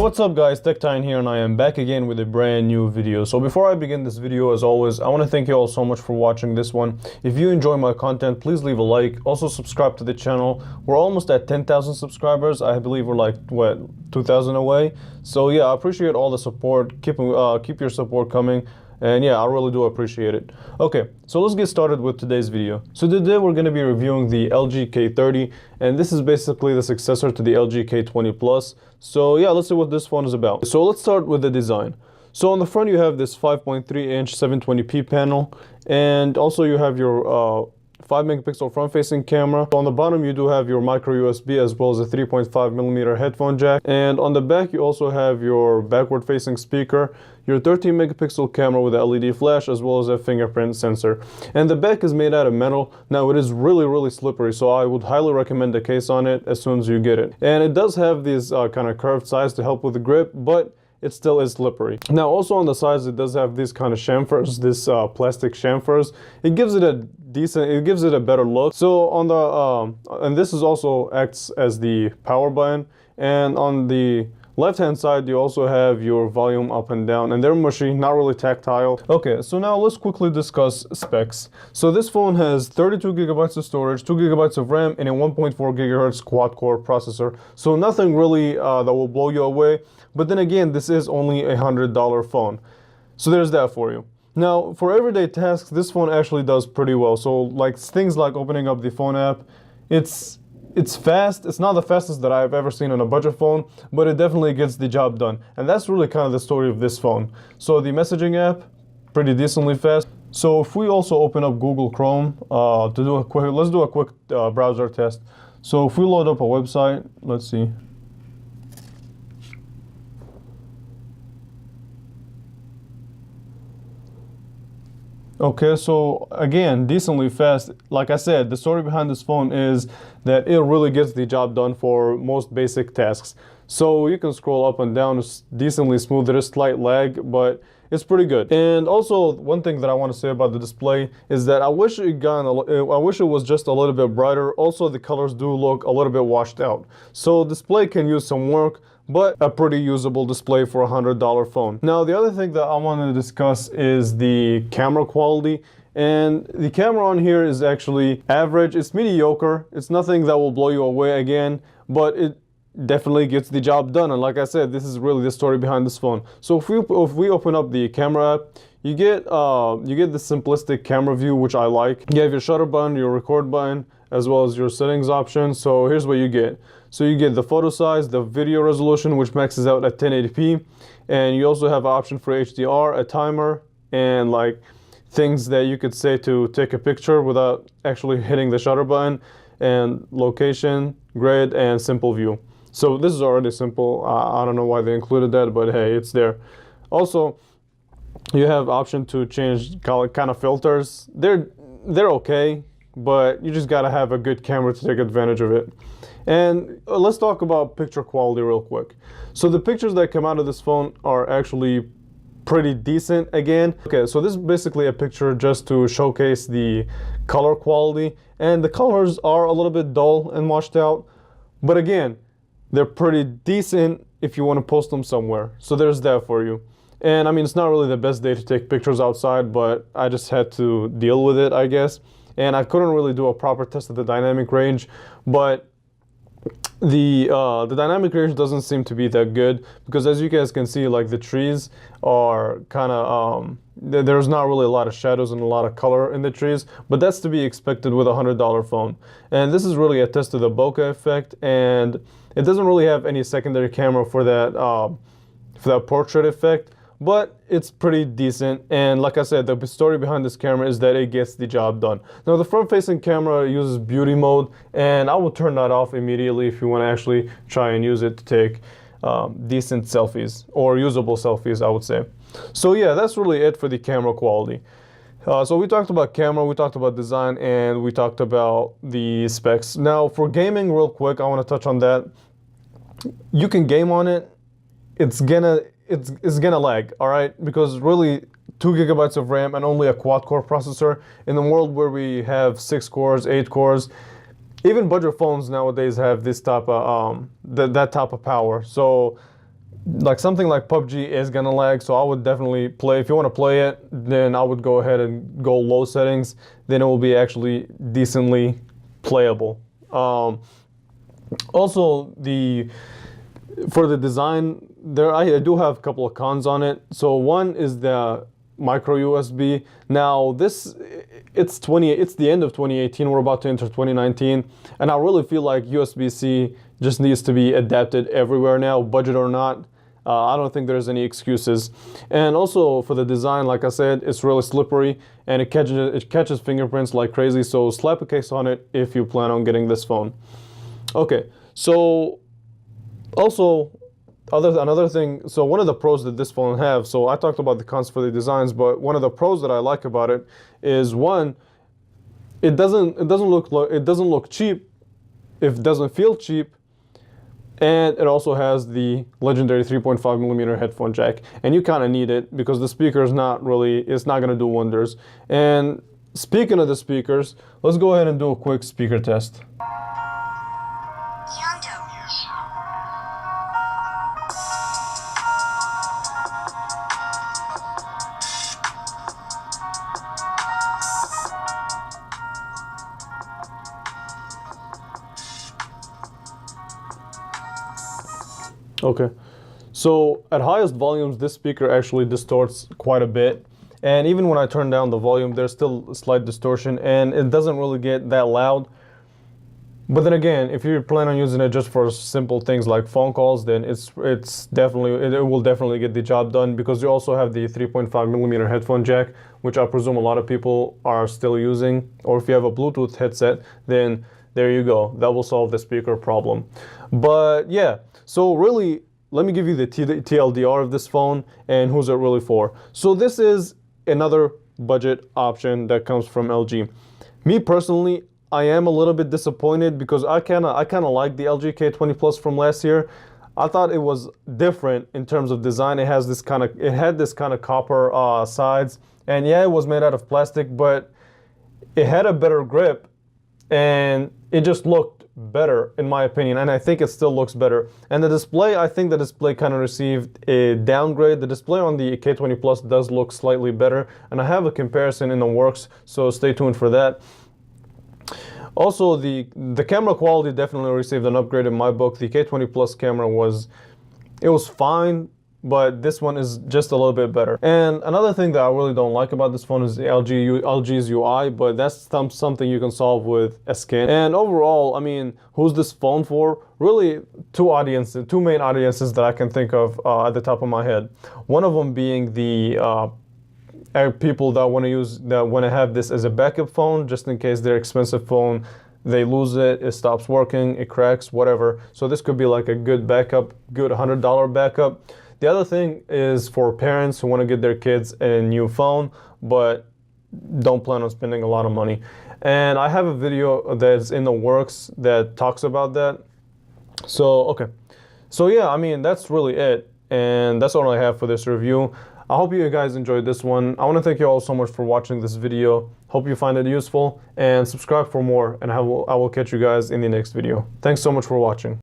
What's up guys, Tech9 here, and I am back again with a brand new video. So before I begin this video, as always, I want to thank you all so much for watching this one. If you enjoy my content, please leave a like. Also subscribe to the channel. We're almost at 10,000 subscribers. I believe we're like, what, 2,000 away? So yeah, I appreciate all the support. Keep your support coming. And yeah, I really do appreciate it. Okay, so let's get started with today's video. So today we're going to be reviewing the LG K30, and this is basically the successor to the LG K20 Plus. So yeah, let's see what this phone is about. So let's start with the design. So on the front you have this 5.3-inch 720p panel, and also you have your 5 megapixel front-facing camera. On the bottom you do have your micro USB as well as a 3.5mm headphone jack, and on the back you also have your backward-facing speaker, your 13 megapixel camera with a LED flash, as well as a fingerprint sensor. And the back is made out of metal. Now it is really slippery, so I would highly recommend the case on it as soon as you get it. And it does have these kind of curved sides to help with the grip, but it still is slippery. Now also on the sides it does have these kind of chamfers, this plastic chamfers. It gives it a better look. So on the and this is also acts as the power button, and on the left hand side you also have your volume up and down, and they're mushy, not really tactile. Okay, so now let's quickly discuss specs. So this phone has 32 gigabytes of storage, 2 gigabytes of RAM, and a 1.4 gigahertz quad core processor. So nothing really that will blow you away. But then again, this is only a $100 phone. So there's that for you. Now, for everyday tasks, this phone actually does pretty well. So like things like opening up the phone app, it's fast. It's not the fastest that I've ever seen on a budget phone, but it definitely gets the job done. And that's really kind of the story of this phone. So the messaging app, pretty decently fast. So if we also open up Google Chrome let's do a quick browser test. So if we load up a website, let's see. Okay, so again, decently fast. Like I said, the story behind this phone is that it really gets the job done for most basic tasks. So you can scroll up and down, it's decently smooth. There is slight lag, but it's pretty good. And also, one thing that I want to say about the display is that I wish it was just a little bit brighter. Also, the colors do look a little bit washed out. So display can use some work, but a pretty usable display for a $100 phone. Now, the other thing that I want to discuss is the camera quality. And the camera on here is actually average. It's mediocre. It's nothing that will blow you away again, but it definitely gets the job done. And like I said, this is really the story behind this phone. So if we open up the camera app, you get the simplistic camera view, which I like. You have your shutter button, your record button, as well as your settings option. So here's what you get. So you get the photo size, the video resolution, which maxes out at 1080p, and you also have an option for HDR, a timer, and like things that you could say to take a picture without actually hitting the shutter button, and location, grid, and simple view. So this is already simple. I don't know why they included that, but hey, it's there. Also, you have option to change kind of filters. They're okay, but you just gotta have a good camera to take advantage of it. And let's talk about picture quality real quick. So the pictures that come out of this phone are actually pretty decent again. Okay, so this is basically a picture just to showcase the color quality, and the colors are a little bit dull and washed out, but again, they're pretty decent if you want to post them somewhere. So there's that for you. And I mean, it's not really the best day to take pictures outside, but I just had to deal with it, I guess. And I couldn't really do a proper test of the dynamic range, but the dynamic range doesn't seem to be that good, because as you guys can see, like the trees are kind of there's not really a lot of shadows and a lot of color in the trees, but that's to be expected with a $100 phone. And this is really a test of the bokeh effect, and it doesn't really have any secondary camera for that portrait effect, but it's pretty decent. And like I said, the story behind this camera is that it gets the job done. Now the front-facing camera uses beauty mode, and I will turn that off immediately if you want to actually try and use it to take decent selfies, or usable selfies, I would say. So yeah, that's really it for the camera quality. So we talked about camera, we talked about design, and we talked about the specs. Now for gaming, real quick, I want to touch on that. You can game on it. It's gonna lag, all right? Because really, 2 gigabytes of RAM and only a quad core processor in the world where we have 6 cores, 8 cores, even budget phones nowadays have this type of that type of power. So like something like PUBG is gonna lag, so I would definitely play. If you want to play it, then I would go ahead and go low settings. Then it will be actually decently playable. Also, for the design, I do have a couple of cons on it. So one is the micro USB. Now it's the end of 2018. We're about to enter 2019, and I really feel like USB-C just needs to be adapted everywhere now, budget or not. I don't think there's any excuses. And also for the design, like I said, it's really slippery and it catches fingerprints like crazy. So slap a case on it if you plan on getting this phone. Okay, so also another thing. So one of the pros that this phone have. So I talked about the cons for the designs, but one of the pros that I like about it is, one, it doesn't look cheap. It doesn't feel cheap. And it also has the legendary 3.5mm headphone jack. And you kind of need it because the speaker is not going to do wonders. And speaking of the speakers, let's go ahead and do a quick speaker test. Okay, so at highest volumes, this speaker actually distorts quite a bit. And even when I turn down the volume, there's still a slight distortion and it doesn't really get that loud. But then again, if you plan on using it just for simple things like phone calls, then it will definitely get the job done, because you also have the 3.5mm headphone jack, which I presume a lot of people are still using. Or if you have a Bluetooth headset, then there you go. That will solve the speaker problem. But yeah, so really, let me give you the TLDR of this phone and who's it really for. So this is another budget option that comes from LG. Me personally, I am a little bit disappointed because I kind of like the LG K20 Plus from last year. I thought it was different in terms of design. It had this kind of copper sides, and yeah, it was made out of plastic, but it had a better grip and it just looked better in my opinion, and I think it still looks better. And the display, I think the display kind of received a downgrade. The display on the K20 Plus does look slightly better, and I have a comparison in the works, so stay tuned for that. Also, the camera quality definitely received an upgrade in my book. The K20 Plus camera was fine, but this one is just a little bit better. And another thing that I really don't like about this phone is the LG's UI, but that's something you can solve with a skin. And overall, I mean, who's this phone for? Really, two main audiences that I can think of at the top of my head. One of them being the people that want to have this as a backup phone, just in case their expensive phone, they lose it, it stops working, it cracks, whatever. So this could be like a good backup, good $100 backup. The other thing is for parents who want to get their kids a new phone, but don't plan on spending a lot of money. And I have a video that's in the works that talks about that. So, okay. So yeah, I mean, that's really it. And that's all I have for this review. I hope you guys enjoyed this one. I want to thank you all so much for watching this video. Hope you find it useful, and subscribe for more, and I will catch you guys in the next video. Thanks so much for watching.